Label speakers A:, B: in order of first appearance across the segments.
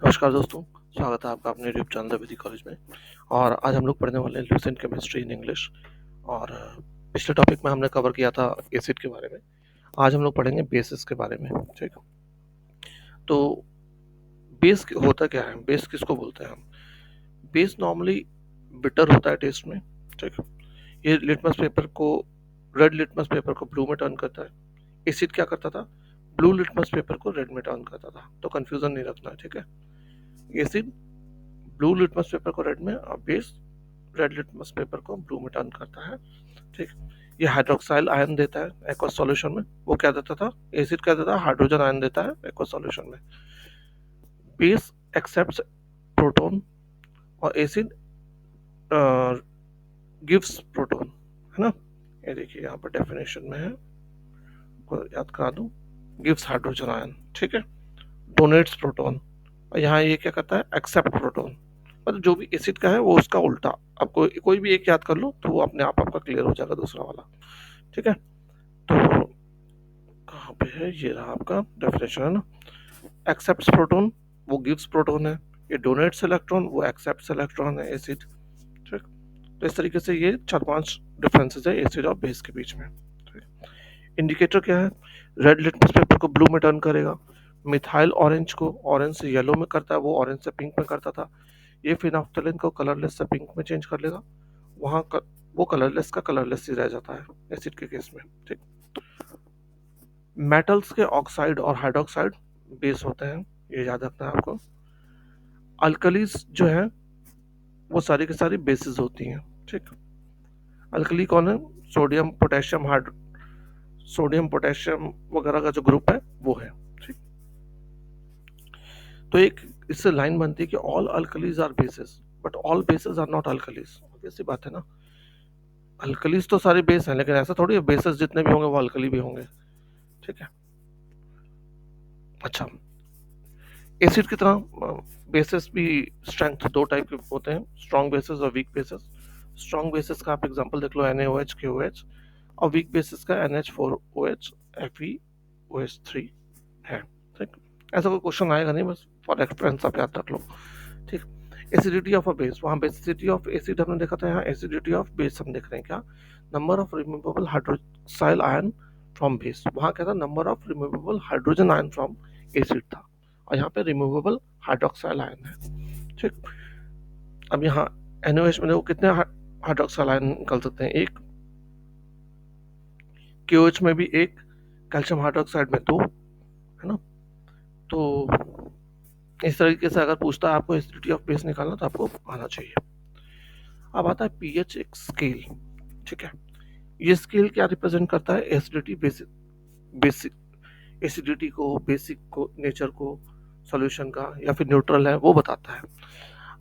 A: नमस्कार दोस्तों, स्वागत है आपका अपने यूट्यूब चैनल द वैदिक कॉलेज में। और आज हम लोग पढ़ने वाले हैं लुसेंट केमिस्ट्री इन इंग्लिश। और पिछले टॉपिक में हमने कवर किया था एसिड के बारे में। आज हम लोग पढ़ेंगे बेसिस के बारे में। ठीक, तो बेस होता क्या है, बेस किसको बोलते हैं हम? बेस नॉर्मली बिटर होता है टेस्ट में। ठीक, ये लिटमस पेपर को, रेड लिटमस पेपर को ब्लू में टर्न करता है। एसिड क्या करता था? ब्लू लिटमस पेपर को रेड में टर्न करता था। तो कंफ्यूजन नहीं रखना है, ठीक है। एसिड ब्लू लिटमस पेपर को रेड में और बेस रेड लिटमस पेपर को ब्लू में टर्न करता है। ठीक, ये हाइड्रोक्साइल आयन देता है एक्वस सॉल्यूशन में। वो क्या देता था? एसिड क्या देता है? हाइड्रोजन आयन देता है एक्वस सॉल्यूशन में। बेस एक्सेप्ट्स प्रोटॉन और एसिड गिव्स प्रोटॉन, है ना। ये देखिए यहाँ पर डेफिनेशन में है, को याद करा दूं। गिव्स हाइड्रोजन आयन, ठीक है। डोनेट्स प्रोटॉन, और यहाँ ये क्या करता है? Accept proton. मतलब जो भी एसिड का है वो उसका उल्टा। आपको कोई भी एक याद कर लो तो वो अपने आप आपका क्लियर हो जाएगा दूसरा वाला, ठीक है। तो कहाँ पे है? ये रहा आपका डेफिनेशन, है ना। एक्सेप्ट्स प्रोटॉन, वो गिव्स प्रोटॉन है। ये डोनेट्स इलेक्ट्रॉन, वो एक्सेप्ट्स इलेक्ट्रॉन है एसिड। ठीक, तो इस तरीके से ये 4-5 डिफरेंसेस है एसिड और बेस के बीच में। इंडिकेटर क्या है? रेड लिटमस पेपर को ब्लू में टर्न करेगा। मिथाइल ऑरेंज को ऑरेंज से येलो में करता है, वो ऑरेंज से पिंक में करता था। ये फिनाफ्थलीन को कलरलेस से पिंक में चेंज कर लेगा। वहाँ का वो कलरलेस का कलरलेस ही रह जाता है एसिड के केस में। ठीक, मेटल्स के ऑक्साइड और हाइड्रोक्साइड बेस होते हैं, ये याद रखना है आपको। अल्कलीज जो है वो सारी की सारी बेसिस होती हैं। ठीक, अल्कली कौन है? सोडियम पोटेशियम सोडियम पोटेशियम वगैरह का जो ग्रुप है वो है। ठीक, तो एक इससे लाइन बनती है कि all alkalis are bases but all bases are not alkalis. Obvious बात है ना, अल्कलीज तो सारे बेस हैं, लेकिन ऐसा थोड़ी है बेसिस जितने भी होंगे वो अल्कली भी होंगे। ठीक है। अच्छा, एसिड की तरह बेसिस भी स्ट्रेंथ दो टाइप के होते हैं, स्ट्रॉन्ग बेसिस और वीक बेसिस। स्ट्रॉन्ग बेसिस का आप एग्जांपल देख लो, NaOH KOH। और वीक बेसिस का NH4OH FeOH3 है। ठीक, ऐसा कोई क्वेश्चन आएगा नहीं, बस फॉर रेफरेंस आप याद रख लो। ठीक, एसिडिटी ऑफ अ बेस, वहाँ बेसिसिटी ऑफ एसिड हमने देखा था, यहाँ एसिडिटी ऑफ बेस हम देख रहे हैं। क्या? Number of removable hydroxyl ion from base. वहाँ क्या था? Number of removable hydrogen ion from acid था, और यहाँ पे रिमूवेबल हाइड्रोक्साइल आयन है। ठीक, अब यहाँ NaOH में देखो कितने हाइड्रोक्साइल आयन निकल सकते हैं? एक। KOH में भी एक, कैल्शियम हाइड्रोक्साइड में दो, है ना। तो इस तरीके से अगर पूछता है आपको एसिडिटी ऑफ बेस निकालना तो आपको आना चाहिए। अब आता है पीएच, एक स्केल। ठीक है, ये स्केल क्या रिप्रेजेंट करता है? एसिडिटी बेसिक बेसिक एसिडिटी को, बेसिक को, नेचर को, सॉल्यूशन का, या फिर न्यूट्रल है वो बताता है।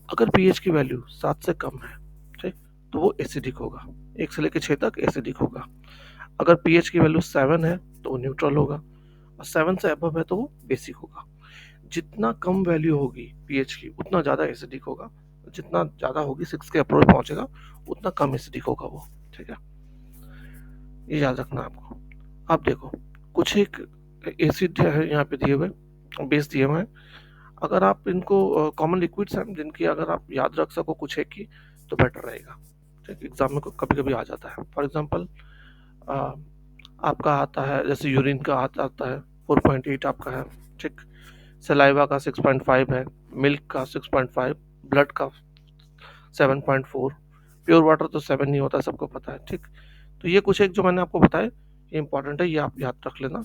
A: अगर पीएच की वैल्यू 7 से कम है, ठीक, तो वो एसिडिक होगा। 1 से लेकर 6 तक एसिडिक होगा। अगर पीएच की वैल्यू 7 है तो वो न्यूट्रल होगा, और 7 से अबव है तो वो बेसिक होगा। जितना कम वैल्यू होगी पीएच की उतना ज़्यादा एसिडिक होगा, जितना ज़्यादा होगी 6 के अप्रोच पहुंचेगा उतना कम एसिडिक होगा वो। ठीक है, ये याद रखना आपको। अब देखो, कुछ एक एसिड है यहाँ पे दिए हुए, बेस दिए हुए हैं। अगर आप इनको कॉमन लिक्विड्स हैं जिनकी अगर आप याद रख सको कुछ एक की, तो बेटर रहेगा। ठीक, एग्जाम में कभी कभी आ जाता है। फॉर एग्जांपल आपका आता है, जैसे यूरिन का आता है 4.8 आपका है। ठीक, सलाइवा का 6.5 है, मिल्क का 6.5, ब्लड का 7.4। प्योर वाटर तो 7 नहीं होता, सबको पता है। ठीक, तो ये कुछ एक जो मैंने आपको बताया ये इंपॉर्टेंट है, ये आप याद रख लेना।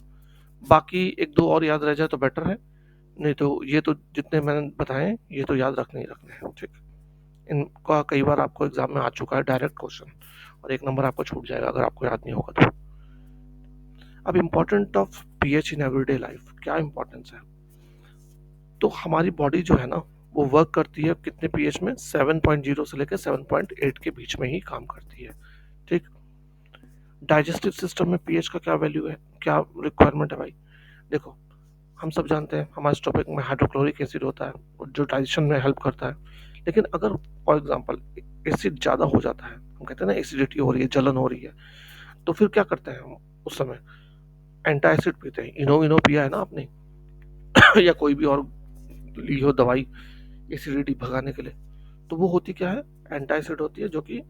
A: बाकी एक दो और याद रह जाए तो बेटर है, नहीं तो ये तो जितने मैंने बताए ये तो याद रखने ही रखने हैं। ठीक, इनका कई बार आपको एग्जाम में आ चुका है डायरेक्ट क्वेश्चन, और 1 नंबर आपको छूट जाएगा अगर आपको याद नहीं होगा तो। अब important of pH in everyday life, क्या इंपॉर्टेंस है? तो हमारी बॉडी जो है ना वो वर्क करती है कितने पीएच में? 7.0 से लेकर 7.8 के बीच में ही काम करती है। ठीक, डाइजेस्टिव सिस्टम में पीएच का क्या वैल्यू है, क्या रिक्वायरमेंट है भाई? देखो, हम सब जानते हैं हमारे स्टोमक में हाइड्रोक्लोरिक एसिड होता है जो डाइजेशन में हेल्प करता है। लेकिन अगर फॉर एग्जांपल एसिड ज़्यादा हो जाता है, हम कहते हैं ना एसिडिटी हो रही है, जलन हो रही है, तो फिर क्या करते हैं हम उस समय? एंटासिड पीते हैं। इनो इनो पिया है ना आपने या कोई भी और ली हो दवाई एसिडिटी भगाने के लिए, तो वो होती क्या है, एंटासिड होती है, जो कि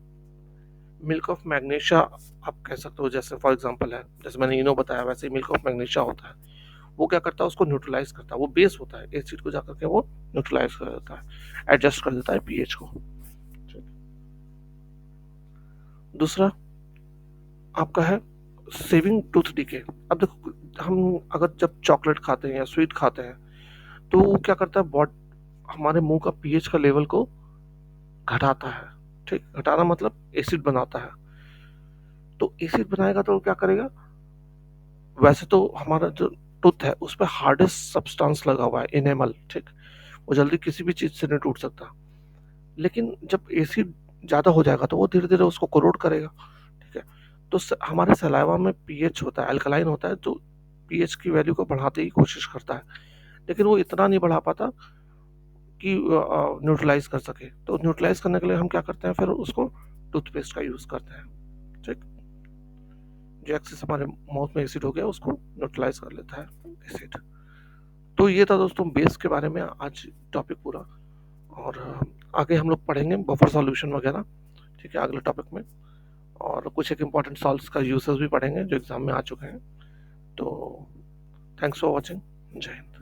A: मिल्क ऑफ मैग्नीशिया आप कह सकते हो। जैसे फॉर एग्जांपल है, जैसे मैंने इनो बताया, वैसे ही मिल्क ऑफ मैग्नीशिया होता है। वो क्या करता है, उसको न्यूट्रलाइज करता है, वो बेस होता है, एसिड को जाकर के वो न्यूट्रलाइज कर देता है, एडजस्ट कर देता है पीएच को। दूसरा आपका है सेविंग टूथ डीके। अब देखो, हम अगर जब चॉकलेट खाते हैं या स्वीट खाते हैं, तो वो क्या करता है, बॉड हमारे मुंह का पीएच का लेवल को घटाता है। ठीक, घटाना मतलब एसिड बनाता है। तो एसिड बनाएगा तो वो क्या करेगा, वैसे तो हमारा जो टूथ है उस पर हार्डेस्ट सब्सटेंस लगा हुआ है, इनेमल। ठीक, वो जल्दी किसी भी चीज से नहीं टूट सकता। लेकिन जब एसिड ज्यादा हो जाएगा तो वो धीरे धीरे उसको कोरोड करेगा। ठीक है, तो हमारे सलाइवा में पीएच होता है, अल्कलाइन होता है, जो पीएच की वैल्यू को बढ़ाने की कोशिश करता है, लेकिन वो इतना नहीं बढ़ा पाता कि न्यूट्रलाइज कर सके। तो न्यूट्रलाइज करने के लिए हम क्या करते हैं, फिर उसको टूथपेस्ट का यूज करते हैं। ठीक, जो एक्सेस हमारे माउथ में एसिड हो गया उसको न्यूट्रलाइज कर लेता है एसिड। तो ये था दोस्तों बेस के बारे में आज टॉपिक पूरा। और आगे हम लोग पढ़ेंगे बफर सॉल्यूशन वगैरह, ठीक है, अगले टॉपिक में। और कुछ एक इम्पॉर्टेंट सॉल्व्स का यूसेस भी पढ़ेंगे जो एग्जाम में आ चुके हैं। तो थैंक्स फॉर वॉचिंग। जय हिंद।